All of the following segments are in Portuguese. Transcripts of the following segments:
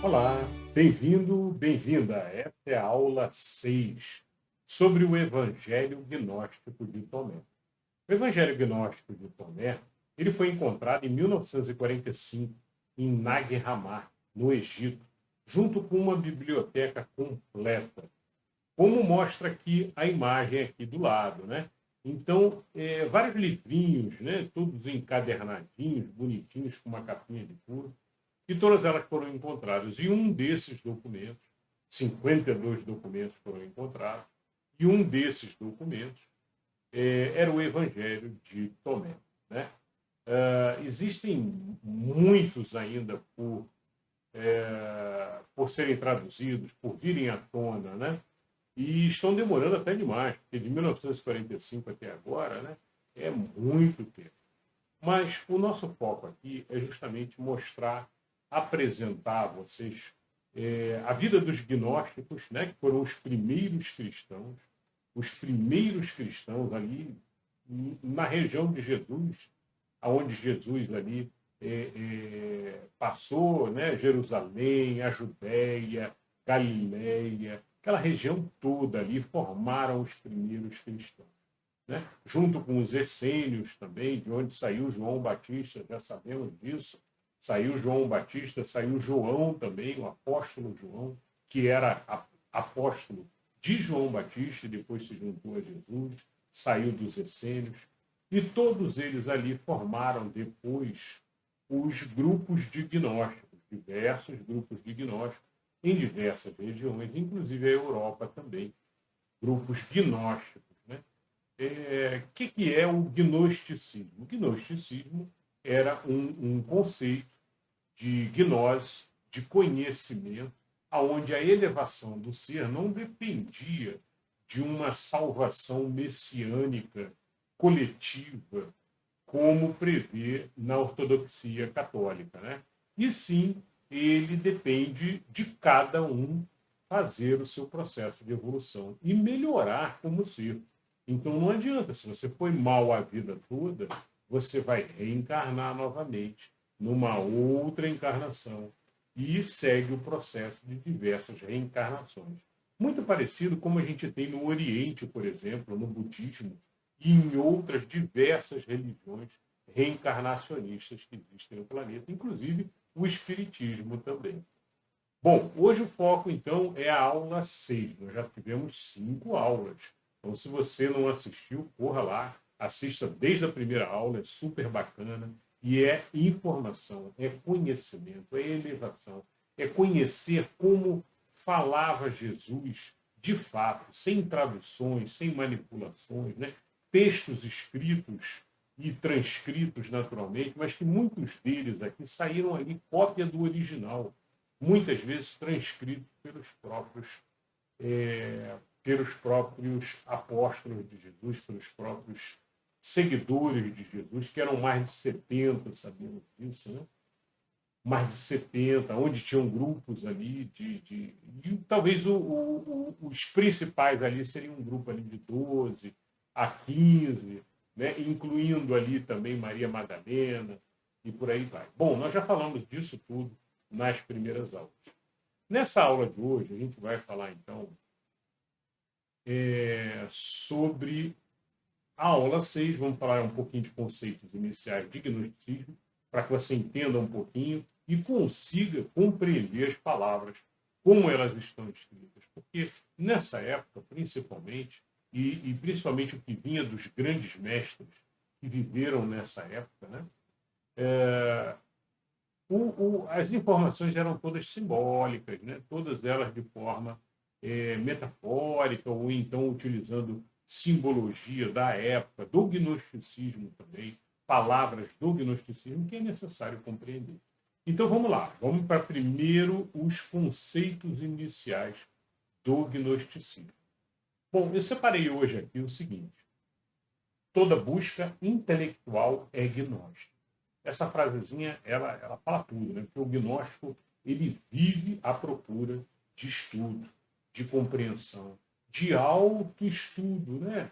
Olá, bem-vindo, bem-vinda. Esta é a aula 6 sobre o Evangelho Gnóstico de Tomé. O Evangelho Gnóstico de Tomé, ele foi encontrado em 1945 em Nag Hammadi, no Egito, junto com uma biblioteca completa, como mostra aqui a imagem aqui do lado, né? Então, vários livrinhos, né? Todos encadernadinhos, bonitinhos, com uma capinha de couro, e todas elas foram encontradas. E um desses documentos, 52 documentos foram encontrados, e um desses documentos era o Evangelho de Tomé. Né? Existem muitos ainda por serem traduzidos, por virem à tona, né? E estão demorando até demais, porque de 1945 até agora, né, é muito tempo. Mas o nosso foco aqui é justamente mostrar, apresentar a vocês a vida dos gnósticos, né, que foram os primeiros cristãos ali na região de Jesus, aonde Jesus ali passou, né, Jerusalém, a Judéia, Galileia, aquela região toda ali formaram os primeiros cristãos. Né? Junto com os essênios também, de onde saiu João Batista, já sabemos disso. Saiu João Batista, saiu João também, o apóstolo João, que era apóstolo de João Batista e depois se juntou a Jesus, saiu dos essênios. E todos eles ali formaram depois os grupos de gnósticos, diversos grupos de gnósticos em diversas regiões, inclusive a Europa também, grupos gnósticos. Né? Que é o gnosticismo? O gnosticismo era um conceito de gnose, de conhecimento, aonde a elevação do ser não dependia de uma salvação messiânica coletiva, como prevê na ortodoxia católica. Né? E sim, ele depende de cada um fazer o seu processo de evolução e melhorar como ser. Então não adianta, se você foi mal a vida toda, você vai reencarnar novamente numa outra encarnação e segue o processo de diversas reencarnações. Muito parecido como a gente tem no Oriente, por exemplo, no budismo e em outras diversas religiões reencarnacionistas que existem no planeta, inclusive o espiritismo também. Bom, hoje o foco, então, é a aula 6. Nós já tivemos 5 aulas. Então, se você não assistiu, corra lá, assista desde a primeira aula, é super bacana. E é informação, é conhecimento, é elevação, é conhecer como falava Jesus de fato, sem traduções, sem manipulações, né? Textos escritos e transcritos naturalmente, mas que muitos deles aqui saíram ali cópia do original, muitas vezes transcritos pelos próprios apóstolos de Jesus, pelos próprios seguidores de Jesus, que eram mais de 70, sabemos disso, né? Mais de 70, onde tinham grupos ali e talvez os principais ali seriam um grupo ali de 12 a 15, né? Incluindo ali também Maria Madalena e por aí vai. Bom, nós já falamos disso tudo nas primeiras aulas. Nessa aula de hoje, a gente vai falar, então, sobre a aula 6. Vamos falar um pouquinho de conceitos iniciais de gnosticismo, para que você entenda um pouquinho e consiga compreender as palavras, como elas estão escritas. Porque nessa época, principalmente, e principalmente o que vinha dos grandes mestres que viveram nessa época, né? As informações eram todas simbólicas, né? Todas elas de forma metafórica, ou então utilizando simbologia da época, do gnosticismo também, palavras do gnosticismo, que é necessário compreender. Então vamos lá, vamos para primeiro os conceitos iniciais do gnosticismo. Bom, eu separei hoje aqui o seguinte: toda busca intelectual é gnóstica. Essa frasezinha, ela fala tudo, né? Porque o gnóstico, ele vive à procura de estudo, de compreensão, de autoestudo, né?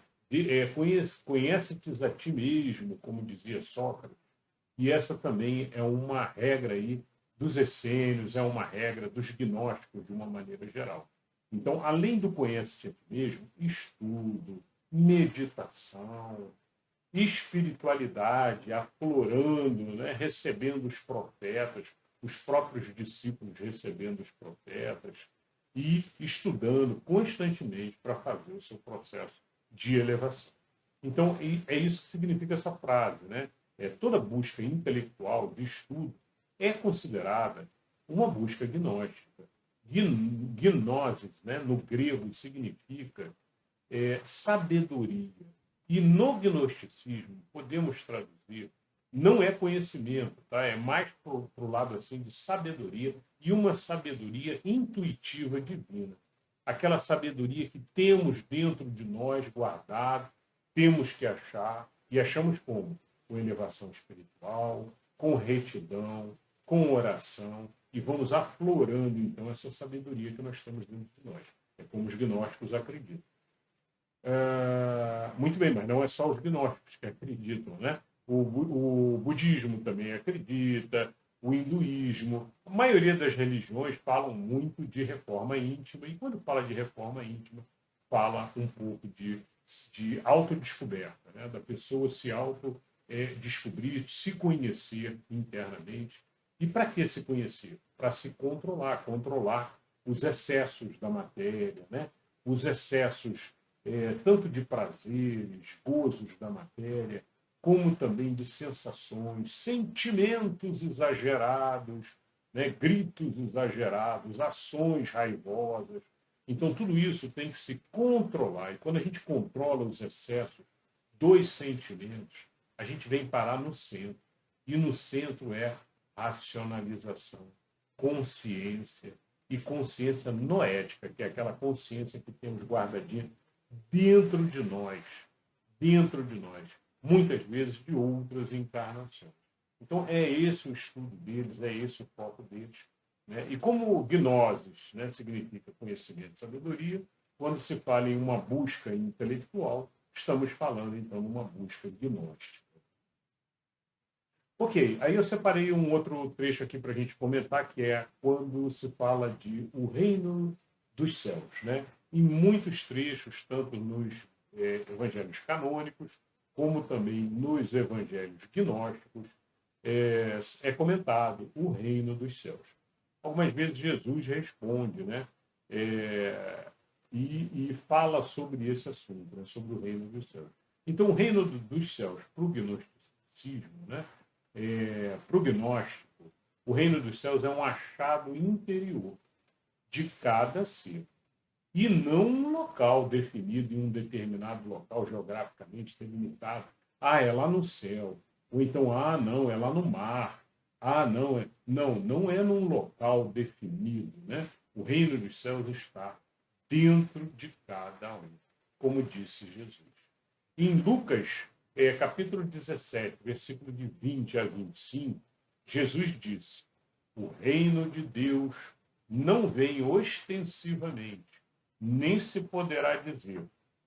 Conhece-te a ti mesmo, como dizia Sócrates. E essa também é uma regra aí dos essênios, é uma regra dos gnósticos de uma maneira geral. Então, além do conhece-te a ti mesmo, estudo, meditação, espiritualidade, aflorando, né? Recebendo os profetas, os próprios discípulos recebendo os profetas e estudando constantemente para fazer o seu processo de elevação. Então, é isso que significa essa frase, né? Toda busca intelectual de estudo é considerada uma busca gnóstica. Gnosis, né, no grego, significa sabedoria. E no gnosticismo, podemos traduzir, não é conhecimento, tá? É mais para o lado assim, de sabedoria, e uma sabedoria intuitiva divina. Aquela sabedoria que temos dentro de nós guardado, temos que achar, e achamos como? Com elevação espiritual, com retidão, com oração, e vamos aflorando, então, essa sabedoria que nós temos dentro de nós. É como os gnósticos acreditam. Muito bem, mas não é só os gnósticos que acreditam, né? O budismo também acredita, o hinduísmo. A maioria das religiões falam muito de reforma íntima, e quando fala de reforma íntima, fala um pouco de autodescoberta, né? Da pessoa se autodescobrir, se conhecer internamente. E para que se conhecer? Para se controlar os excessos da matéria, né? Os excessos tanto de prazeres, gozos da matéria, como também de sensações, sentimentos exagerados, né? Gritos exagerados, ações raivosas. Então, tudo isso tem que se controlar. E quando a gente controla os excessos dos sentimentos, a gente vem parar no centro. E no centro é racionalização, consciência e consciência noética, que é aquela consciência que temos guardadinha dentro de nós, muitas vezes de outras encarnações. Então, é esse o estudo deles, é esse o foco deles. Né? E como gnosis, né, significa conhecimento e sabedoria, quando se fala em uma busca intelectual, estamos falando, então, numa busca gnóstica. Ok, aí eu separei um outro trecho aqui para a gente comentar, que é quando se fala de o reino dos céus. Né? Em muitos trechos, tanto nos evangelhos canônicos, como também nos evangelhos gnósticos, é comentado o reino dos céus. Algumas vezes Jesus responde, né? E fala sobre esse assunto, né? Sobre o reino dos céus. Então, o reino dos céus, para o gnosticismo, né? Para o gnóstico, o reino dos céus é um achado interior de cada ser. E não um local definido em um determinado local geograficamente delimitado. É lá no céu. Ou então, não, é lá no mar. Não, não é num local definido. Né? O reino dos céus está dentro de cada um, como disse Jesus. Em Lucas, capítulo 17, versículo de 20 a 25, Jesus disse: o reino de Deus não vem ostensivamente, nem se poderá dizer,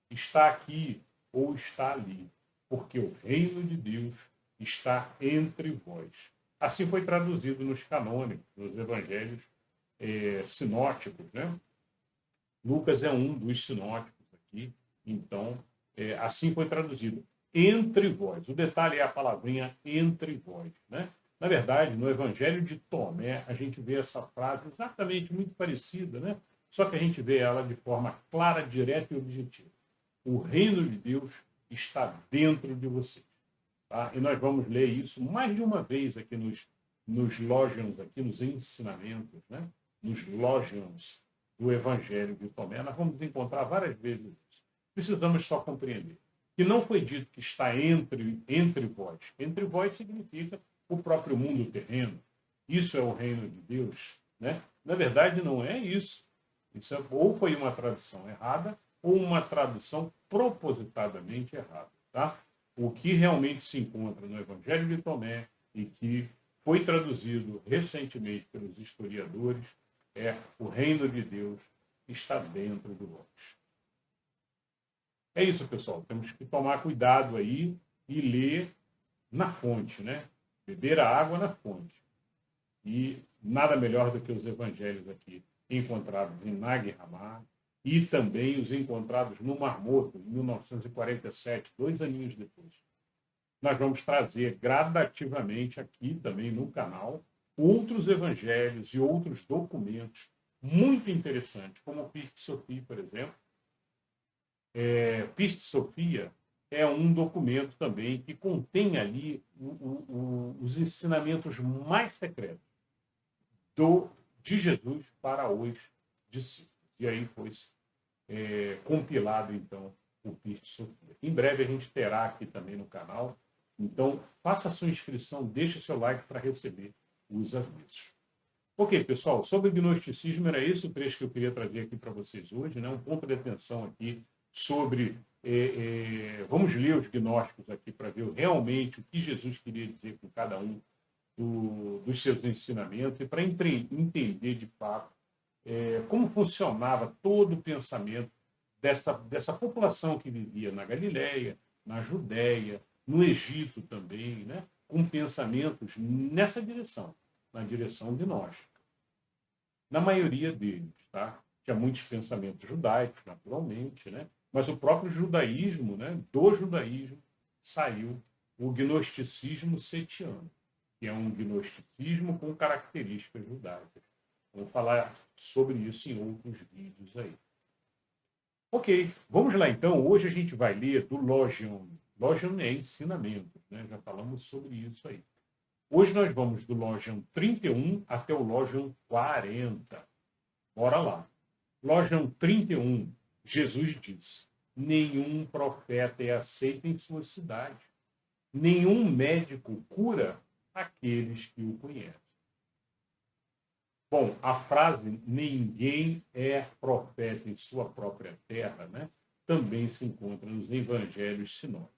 está aqui ou está ali, porque o reino de Deus está entre vós. Assim foi traduzido nos canônicos, nos evangelhos sinóticos. Né? Lucas é um dos sinóticos aqui, então, assim foi traduzido, entre vós. O detalhe é a palavrinha entre vós. Né? Na verdade, no evangelho de Tomé, a gente vê essa frase exatamente muito parecida, né? Só que a gente vê ela de forma clara, direta e objetiva. O reino de Deus está dentro de vocês. Tá? E nós vamos ler isso mais de uma vez aqui nos logions, aqui nos ensinamentos, né? Nos logions do Evangelho de Tomé. Nós vamos encontrar várias vezes isso. Precisamos só compreender que não foi dito que está entre vós. Entre vós significa o próprio mundo terreno. Isso é o reino de Deus. Né? Na verdade, não é isso. Isso ou foi uma tradução errada ou uma tradução propositadamente errada. Tá? O que realmente se encontra no Evangelho de Tomé e que foi traduzido recentemente pelos historiadores é o reino de Deus está dentro de vós. É isso, pessoal. Temos que tomar cuidado aí e ler na fonte, né? Beber a água na fonte. E nada melhor do que os evangelhos aqui encontrados em Nag Hammadi e também os encontrados no Mar Morto, em 1947, 2 aninhos depois. Nós vamos trazer gradativamente aqui também no canal outros evangelhos e outros documentos muito interessantes, como o Pistis Sophia, por exemplo. Pistis Sophia é um documento também que contém ali os ensinamentos mais secretos de Jesus para os discípulos. E aí foi compilado, então, o Pistis Sophia. Em breve a gente terá aqui também no canal. Então, faça a sua inscrição, deixe seu like para receber os avisos. Ok, pessoal, sobre o gnosticismo, era esse o trecho que eu queria trazer aqui para vocês hoje, né? Um ponto de atenção aqui sobre... vamos ler os gnósticos aqui para ver realmente o que Jesus queria dizer com cada um dos seus ensinamentos e para entender, de fato, como funcionava todo o pensamento dessa população que vivia na Galileia, na Judéia, no Egito também, né? Com pensamentos nessa direção, na direção gnóstica. Na maioria deles, tá? Tinha muitos pensamentos judaicos, naturalmente, né? Mas o próprio judaísmo, né? Do judaísmo saiu o gnosticismo setiano, que é um gnosticismo com características judaicas. Vamos falar sobre isso em outros vídeos aí. Ok, vamos lá então. Hoje a gente vai ler do Logion. Logion é ensinamento, né? Já falamos sobre isso aí. Hoje nós vamos do Logion 31 até o Logion 40. Bora lá. Logion 31, Jesus disse: nenhum profeta é aceito em sua cidade. Nenhum médico cura aqueles que o conhecem. Bom, a frase ninguém é profeta em sua própria terra, né? Também se encontra nos evangelhos sinóticos.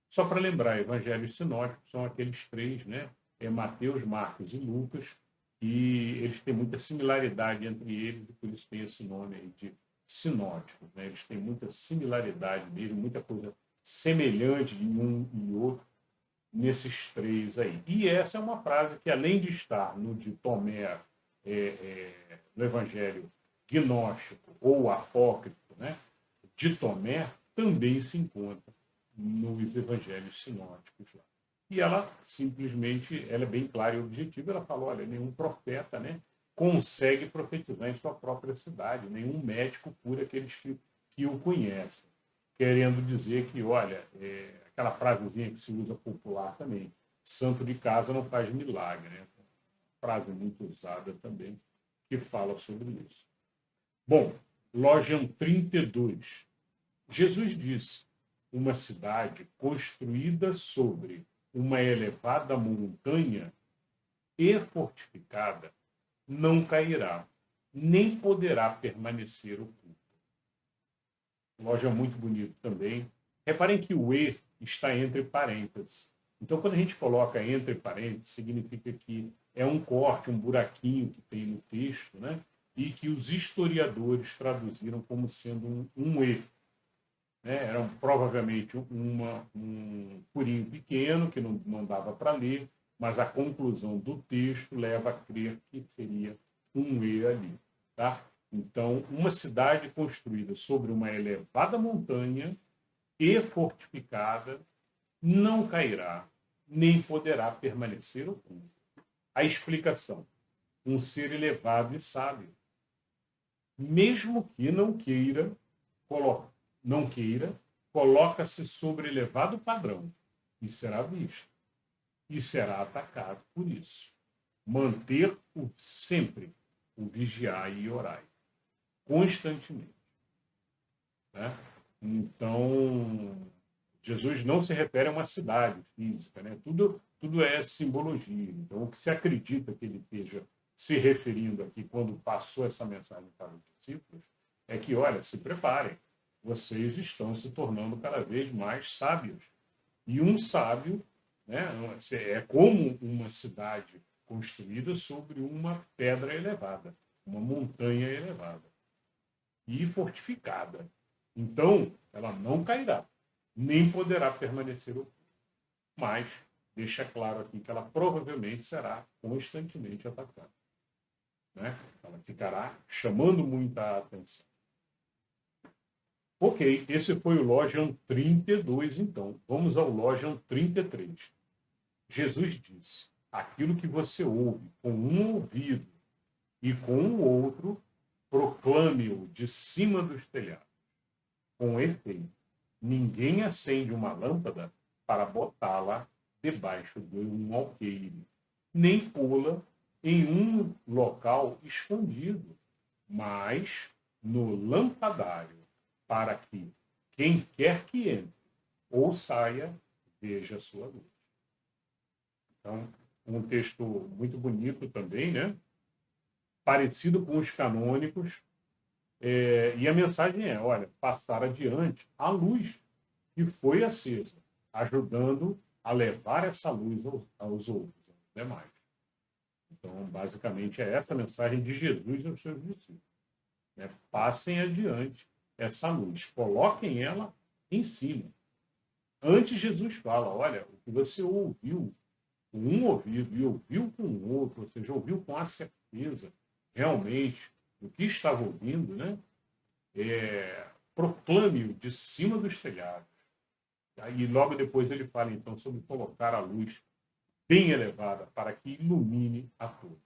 Só para lembrar, evangelhos sinóticos são aqueles 3, né? Mateus, Marcos e Lucas, e eles têm muita similaridade entre eles, e por isso tem esse nome aí de sinóticos, né? Eles têm muita similaridade mesmo, muita coisa semelhante de um e outro nesses 3 aí. E essa é uma frase que, além de estar no de Tomé, no evangelho gnóstico ou apócrifo, né? De Tomé, também se encontra nos evangelhos sinóticos lá. E ela simplesmente, ela é bem clara e objetiva, ela falou, olha, nenhum profeta, né, consegue profetizar em sua própria cidade, nenhum médico cura aqueles que o conhecem. Querendo dizer que, olha, aquela frasezinha que se usa popular também, santo de casa não faz milagre, né? Frase muito usada também, que fala sobre isso. Bom, Logion 32. Jesus disse, uma cidade construída sobre uma elevada montanha e fortificada não cairá, nem poderá permanecer oculta. Loja muito bonito também. Reparem que o E está entre parênteses. Então, quando a gente coloca entre parênteses, significa que é um corte, um buraquinho que tem no texto, né? E que os historiadores traduziram como sendo um E. Era provavelmente um furinho pequeno que não dava para ler, mas a conclusão do texto leva a crer que seria um E ali. Tá? Então, uma cidade construída sobre uma elevada montanha e fortificada não cairá, nem poderá permanecer oculta. A explicação: um ser elevado e sábio, mesmo que não queira, coloca-se sobre elevado padrão e será visto. E será atacado por isso. Manter sempre o vigiar e orar. Constantemente. Né? Então, Jesus não se refere a uma cidade física. Né? Tudo é simbologia. Então, o que se acredita que ele esteja se referindo aqui quando passou essa mensagem para os discípulos é que, olha, se preparem. Vocês estão se tornando cada vez mais sábios. E um sábio, né, é como uma cidade construída sobre uma pedra elevada, uma montanha elevada e fortificada. Então, ela não cairá, nem poderá permanecer oculta. Mas deixa claro aqui que ela provavelmente será constantemente atacada. né? Ela ficará chamando muita atenção. Ok, esse foi o Logion 32, então. Vamos ao Logion 33. Jesus disse: aquilo que você ouve com um ouvido e com o outro, proclame-o de cima dos telhados. Com efeito, ninguém acende uma lâmpada para botá-la debaixo de um alqueire, nem pô-la em um local escondido, mas no lampadário, para que quem quer que entre ou saia, veja a sua luz. Então, um texto muito bonito também, né? Parecido com os canônicos, e a mensagem é, olha, passar adiante a luz que foi acesa, ajudando a levar essa luz aos outros, aos demais. Então, basicamente, é essa a mensagem de Jesus aos seus discípulos. Né? Passem adiante essa luz, coloquem ela em cima. Antes, Jesus fala, olha, o que você ouviu com um ouvido e ouviu com o outro, ou seja, ouviu com a certeza, realmente, do que estava ouvindo, né? Proclame-o de cima dos telhados. E logo depois ele fala, então, sobre colocar a luz bem elevada para que ilumine a todos.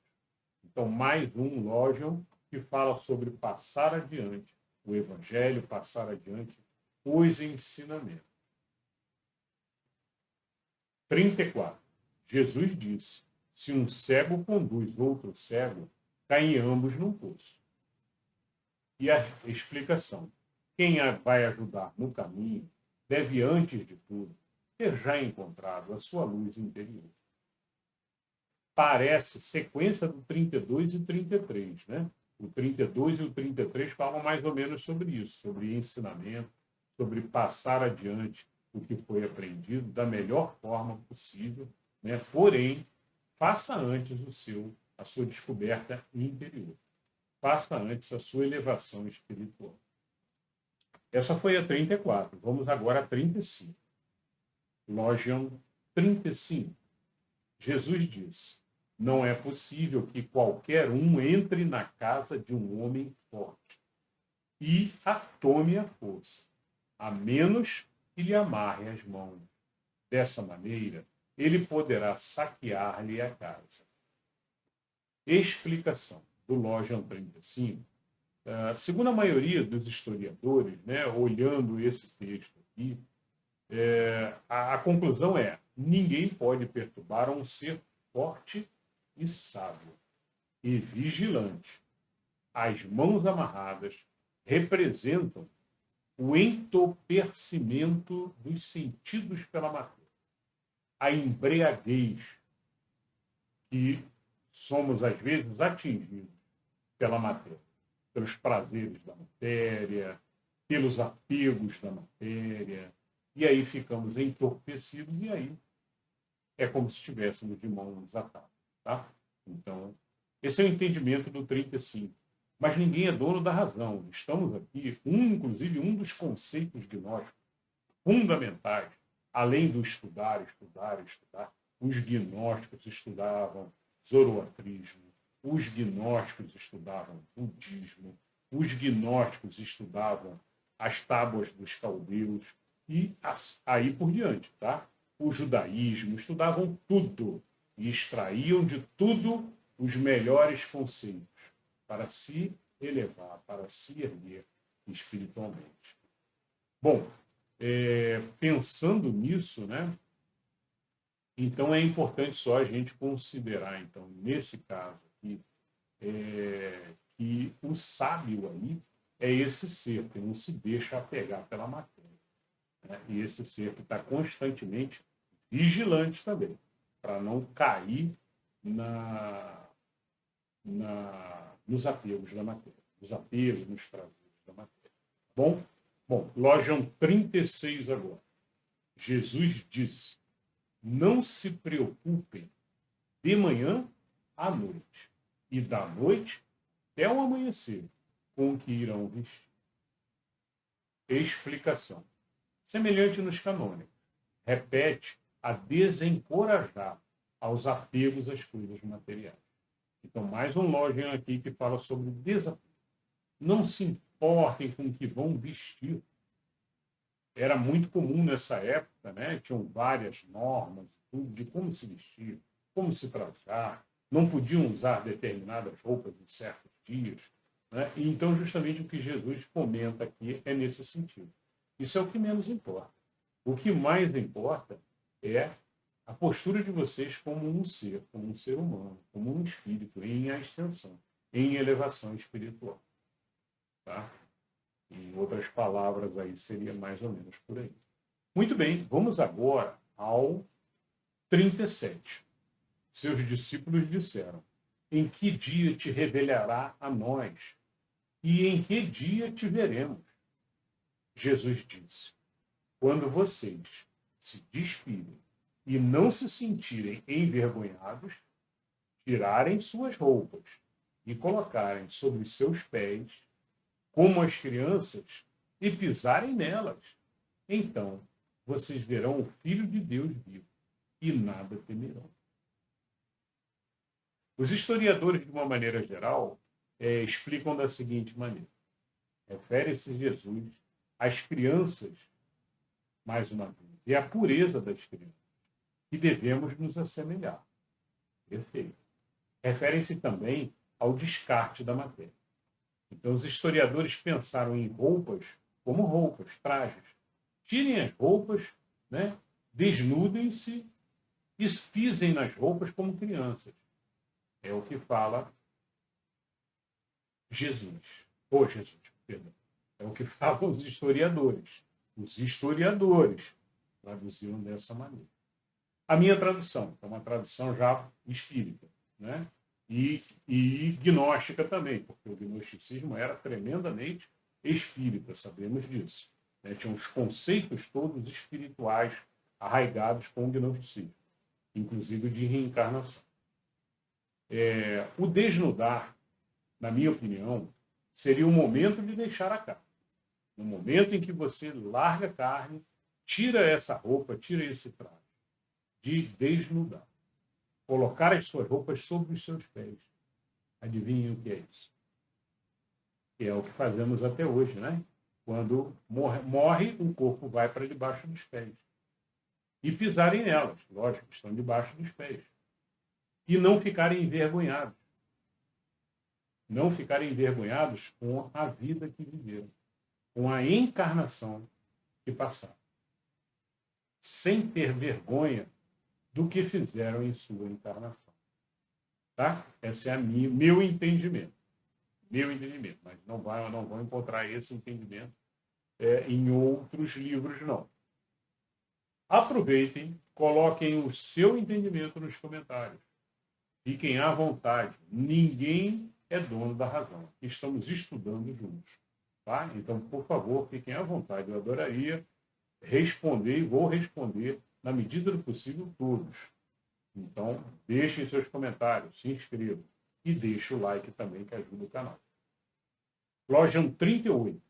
Então, mais um Logion que fala sobre passar adiante o Evangelho, passar adiante os ensinamentos. 34. Jesus disse: se um cego conduz outro cego, caem ambos num poço. E a explicação: quem vai ajudar no caminho deve, antes de tudo, ter já encontrado a sua luz interior. Parece sequência do 32 e 33, né? O 32 e o 33 falam mais ou menos sobre isso, sobre ensinamento, sobre passar adiante o que foi aprendido da melhor forma possível, né? Porém, faça antes a sua descoberta interior. Faça antes a sua elevação espiritual. Essa foi a 34. Vamos agora a 35. Logion 35. Jesus disse: não é possível que qualquer um entre na casa de um homem forte e a tome à força, a menos que lhe amarre as mãos. Dessa maneira, ele poderá saquear-lhe a casa. Explicação do Logion 35. Segundo a maioria dos historiadores, né, olhando esse texto aqui, a conclusão é: ninguém pode perturbar um ser forte e sábio e vigilante. As mãos amarradas representam o entorpecimento dos sentidos pela matéria, a embriaguez que somos, às vezes, atingidos pela matéria, pelos prazeres da matéria, pelos apegos da matéria, e aí ficamos entorpecidos, e aí é como se estivéssemos de mãos atadas. Tá? Então, esse é o entendimento do 35. Mas ninguém é dono da razão. Estamos aqui, inclusive, um dos conceitos gnósticos fundamentais, além do estudar, os gnósticos estudavam zoroastrismo, os gnósticos estudavam budismo, os gnósticos estudavam as tábuas dos caldeus e aí por diante, tá? O judaísmo, estudavam tudo e extraíam de tudo os melhores conceitos para se elevar, para se erguer espiritualmente. Bom, pensando nisso, né? Então é importante só a gente considerar, então, nesse caso aqui, que o sábio aí é esse ser que não se deixa apegar pela matéria. Né? E esse ser que está constantemente vigilante também, para não cair nos apegos da matéria, nos apegos, nos prazeres da matéria. Bom, Logion 36 agora. Jesus disse: não se preocupem de manhã à noite, e da noite até o amanhecer, com o que irão vestir. Explicação. Semelhante nos canônicos, repete a desencorajar aos apegos às coisas materiais. Então, mais um lógico aqui que fala sobre desapego. Não se importem com o que vão vestir. Era muito comum nessa época, né? Tinham várias normas de como se vestir, como se tratar. Não podiam usar determinadas roupas em certos dias. Né? E então, justamente o que Jesus comenta aqui é nesse sentido. Isso é o que menos importa. O que mais importa é a postura de vocês como um ser humano, como um espírito, em ascensão, em elevação espiritual. Tá? Em outras palavras, aí seria mais ou menos por aí. Muito bem, vamos agora ao 37. Seus discípulos disseram: em que dia te revelará a nós? E em que dia te veremos? Jesus disse: quando vocês se despirem e não se sentirem envergonhados, tirarem suas roupas e colocarem sobre os seus pés, como as crianças, e pisarem nelas, então vocês verão o Filho de Deus vivo e nada temerão. Os historiadores, de uma maneira geral, explicam da seguinte maneira: refere-se Jesus às crianças, mais uma vez, e à pureza das crianças, que devemos nos assemelhar. Perfeito. Referem-se também ao descarte da matéria. Então, os historiadores pensaram em roupas como roupas, trajes. Tirem as roupas, né? Desnudem-se e pisem nas roupas como crianças. É o que fala Jesus. Jesus, perdão. É o que falam os historiadores. Os historiadores traduziram dessa maneira. A minha tradução é uma tradução já espírita, né? E gnóstica também, porque o gnosticismo era tremendamente espírita, sabemos disso. Né? Tinha os conceitos todos espirituais arraigados com o gnosticismo, inclusive de reencarnação. O desnudar, na minha opinião, seria o momento de deixar a carne. No momento em que você larga a carne, tira essa roupa, tira esse traje, de desnudar. Colocar as suas roupas sobre os seus pés. Adivinhem o que é isso? Que é o que fazemos até hoje, né? Quando morre, o corpo vai para debaixo dos pés. E pisarem nelas, lógico, estão debaixo dos pés. E não ficarem envergonhados. Não ficarem envergonhados com a vida que viveram, com a encarnação que passaram. Sem ter vergonha do que fizeram em sua encarnação. Tá? Esse é meu entendimento. Meu entendimento. Mas não vão encontrar esse entendimento em outros livros, não. Aproveitem, coloquem o seu entendimento nos comentários. Fiquem à vontade. Ninguém é dono da razão. Estamos estudando juntos. Tá? Então, por favor, fiquem à vontade. Eu adoraria responder e vou responder na medida do possível todos. Então, deixem seus comentários, se inscrevam e deixem o like também, que ajuda o canal. Lógico 38,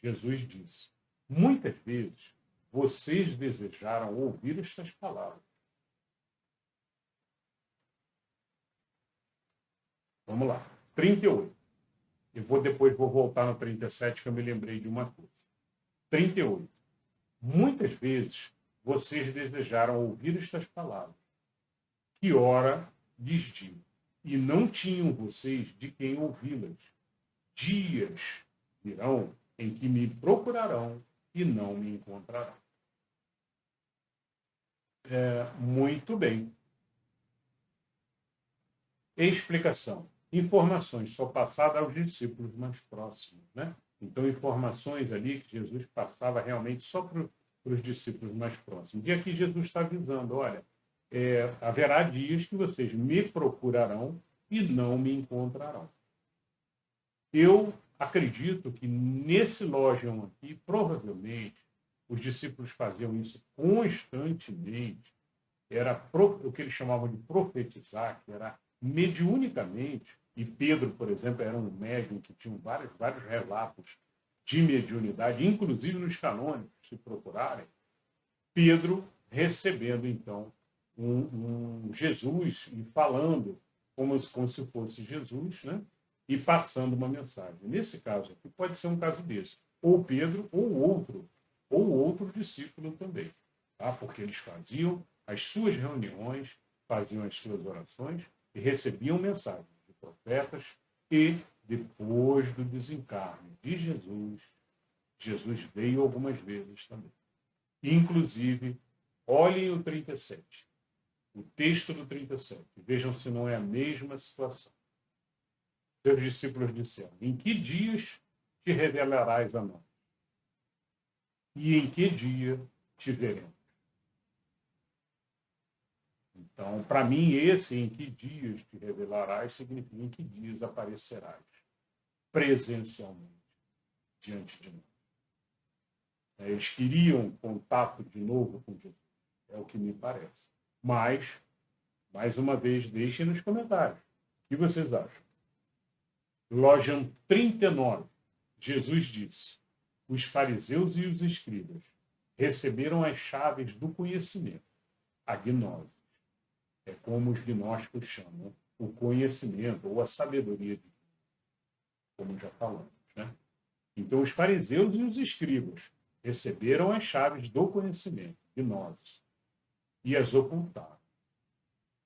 Jesus disse: muitas vezes vocês desejaram ouvir estas palavras. Vamos lá, 38. Depois vou voltar no 37, que eu me lembrei de uma coisa. 38. Muitas vezes vocês desejaram ouvir estas palavras. Que ora lhes digo, e não tinham vocês de quem ouvi-las. Dias virão em que me procurarão e não me encontrarão. Muito bem. Explicação. Informações só passadas aos discípulos mais próximos, né? Então, informações ali que Jesus passava realmente só para os discípulos mais próximos. E aqui Jesus está avisando, olha, haverá dias que vocês me procurarão e não me encontrarão. Eu acredito que nesse lógico aqui, provavelmente, os discípulos faziam isso constantemente. Era o que eles chamavam de profetizar, que era mediunicamente. E Pedro, por exemplo, era um médium que tinha vários relatos de mediunidade, inclusive nos canônicos, se procurarem. Pedro recebendo, então, um Jesus e falando como se fosse Jesus, né? E passando uma mensagem. Nesse caso aqui, pode ser um caso desse. Ou Pedro, ou outro discípulo também. Tá? Porque eles faziam as suas reuniões, faziam as suas orações e recebiam mensagens de profetas e, depois do desencarne de Jesus, Jesus veio algumas vezes também. Inclusive, olhem o 37, o texto do 37. Vejam se não é a mesma situação. Seus discípulos disseram: em que dias te revelarás a nós? E em que dia te veremos? Então, para mim, esse em que dias te revelarás significa em que dias aparecerás presencialmente diante de nós. Eles queriam contato de novo com Jesus, é o que me parece. Mas, mais uma vez, deixem nos comentários. O que vocês acham? Loja 39, Jesus disse: os fariseus e os escribas receberam as chaves do conhecimento, a gnose. É como os gnósticos chamam, o conhecimento ou a sabedoria de Deus, como já falamos, né? Então, os fariseus e os escribas receberam as chaves do conhecimento, gnoses, e as ocultaram.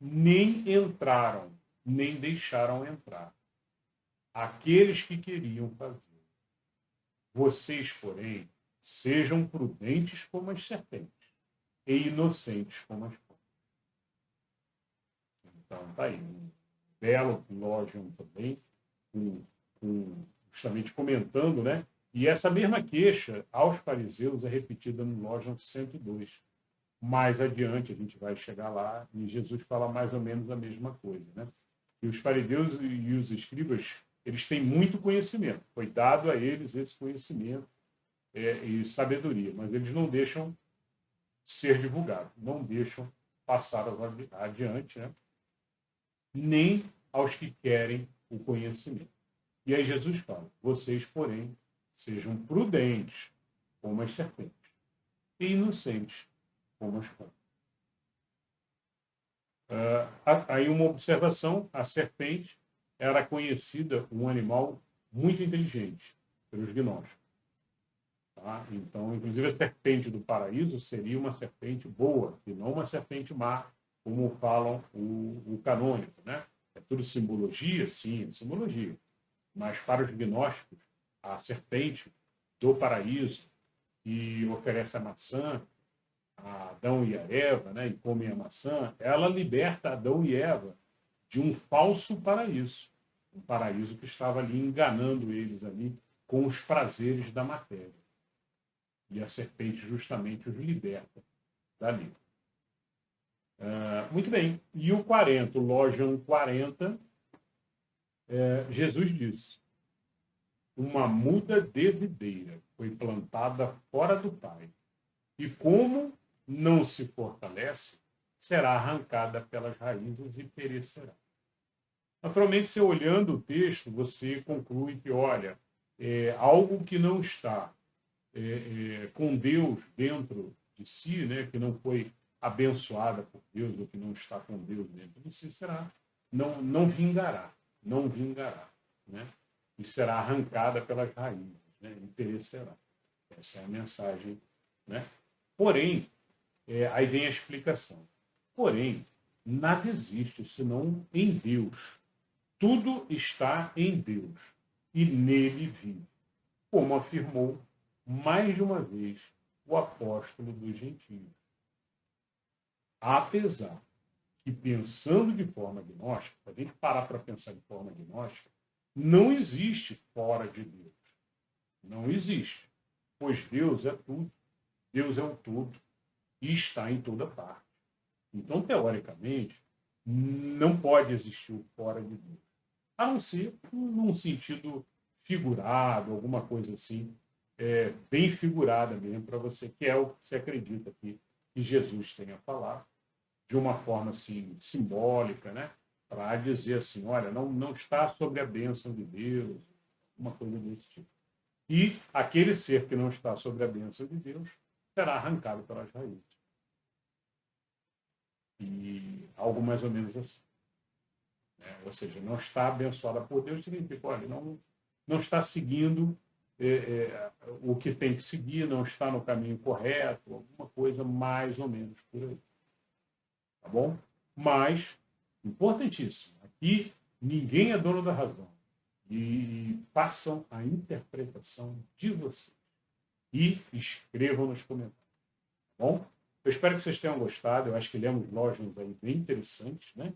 Nem entraram, nem deixaram entrar aqueles que queriam fazer. Vocês, porém, sejam prudentes como as serpentes e inocentes como as pombas. Então, está aí. Um belo Lógion também, justamente comentando, né? E essa mesma queixa aos fariseus é repetida no Lógion 102. Mais adiante, a gente vai chegar lá, e Jesus fala mais ou menos a mesma coisa, né? E os fariseus e os escribas, eles têm muito conhecimento. Foi dado a eles esse conhecimento e sabedoria, mas eles não deixam ser divulgado, não deixam passar adiante, né? Nem aos que querem o conhecimento. E aí Jesus fala: vocês, porém, sejam prudentes como as serpentes e inocentes como as pombas. Aí uma observação: a serpente era conhecida um animal muito inteligente pelos gnósticos. Tá? Então, inclusive, a serpente do paraíso seria uma serpente boa, e não uma serpente má, como falam o canônico. Né? É tudo simbologia? Sim, simbologia. Mas para os gnósticos, a serpente do paraíso, que oferece a maçã a Adão e a Eva, né, e comem a maçã, ela liberta Adão e Eva de um falso paraíso. Um paraíso que estava ali enganando eles ali com os prazeres da matéria. E a serpente justamente os liberta dali. Muito bem. E o 40, o Lógion 40, Jesus disse: uma muda de videira foi plantada fora do Pai. E como não se fortalece, será arrancada pelas raízes e perecerá. Naturalmente, você olhando o texto, você conclui que, olha, algo que não está com Deus dentro de si, né, que não foi abençoada por Deus, ou que não está com Deus dentro de si, não vingará, né? E será arrancada pelas raízes, né, e perecerá. Essa é a mensagem, né? Porém, aí vem a explicação. Porém, nada existe senão em Deus. Tudo está em Deus e nele vive, como afirmou mais de uma vez o apóstolo dos gentios. Apesar que, pensando de forma gnóstica, se a gente parar para pensar de forma gnóstica, não existe fora de Deus. Não existe. Pois Deus é tudo. Deus é o todo e está em toda parte. Então, teoricamente, não pode existir o fora de Deus. A não ser num sentido figurado, alguma coisa assim, bem figurada mesmo para você, que é o que você acredita aqui que Jesus tenha falado, de uma forma assim, simbólica, né? Para dizer assim, olha, não está sobre a bênção de Deus, uma coisa desse tipo. E aquele ser que não está sobre a bênção de Deus será arrancado pelas raízes. E algo mais ou menos assim. Ou seja, não está abençoada por Deus, significa, olha, não está seguindo o que tem que seguir, não está no caminho correto, alguma coisa mais ou menos por aí. Tá bom? Mas, importantíssimo, aqui ninguém é dono da razão. E façam a interpretação de vocês. E escrevam nos comentários. Tá bom? Eu espero que vocês tenham gostado. Eu acho que lemos lógicos aí bem interessantes, né?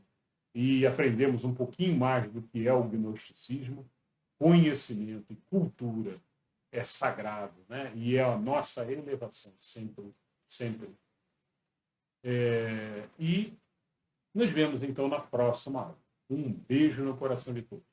E aprendemos um pouquinho mais do que é o gnosticismo. Conhecimento e cultura é sagrado, né? E é a nossa elevação sempre, sempre. E nos vemos então na próxima aula. Um beijo no coração de todos.